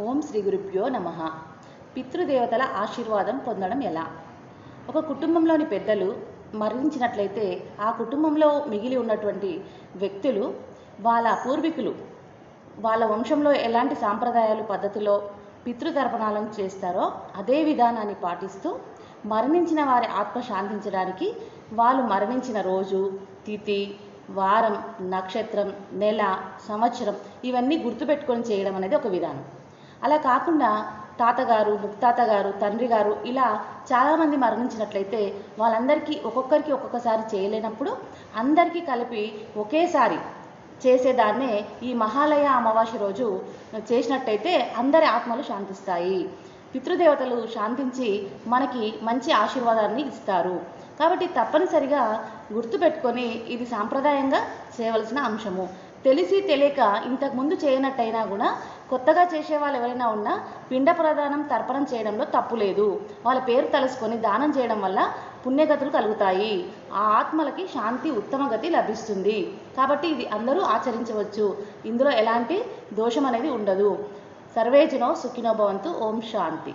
ఓం శ్రీ గురుభ్యో నమః. పితృదేవతల ఆశీర్వాదం పొందడం ఎలా? ఒక కుటుంబంలోని పెద్దలు మరణించినట్లయితే ఆ కుటుంబంలో మిగిలి ఉన్నటువంటి వ్యక్తులు వాళ్ళ పూర్వీకులు వాళ్ళ వంశంలో ఎలాంటి సాంప్రదాయాలు పద్ధతిలో పితృతర్పణాలను చేస్తారో అదే విధానాన్ని పాటిస్తూ మరణించిన వారి ఆత్మ శాంతించడానికి వాళ్ళు మరణించిన రోజు, తిథి, వారం, నక్షత్రం, నెల, సంవత్సరం ఇవన్నీ గుర్తుపెట్టుకొని చేయడం అనేది ఒక విధానం. అలా కాకుండా తాతగారు, ముత్తాతగారు, తండ్రి గారు ఇలా చాలామంది మరణించినట్లయితే వాళ్ళందరికీ ఒక్కొక్కరికి ఒక్కొక్కసారి చేయలేనప్పుడు అందరికీ కలిపి ఒకేసారి చేసేదాన్నే ఈ మహాలయ అమావాస్య రోజు చేసినట్టయితే అందరి ఆత్మలు శాంతిస్తాయి. పితృదేవతలు శాంతించి మనకి మంచి ఆశీర్వాదాన్ని ఇస్తారు. కాబట్టి తప్పనిసరిగా గుర్తుపెట్టుకొని ఇది సాంప్రదాయంగా చేయవలసిన అంశము. తెలిసి తెలియక ఇంతకుముందు చేయనట్టయినా కూడా కొత్తగా చేసే వాళ్ళు ఎవరైనా ఉన్నా పిండ ప్రదానం, తర్పణం చేయడంలో తప్పు లేదు. వాళ్ళ పేరు తలుసుకొని దానం చేయడం వల్ల పుణ్యగతులు కలుగుతాయి. ఆ ఆత్మలకి శాంతి, ఉత్తమ గతి లభిస్తుంది. కాబట్టి ఇది అందరూ ఆచరించవచ్చు. ఇందులో ఎలాంటి దోషం అనేది ఉండదు. సర్వే జనో సుఖినో భవంతు. ఓం శాంతి.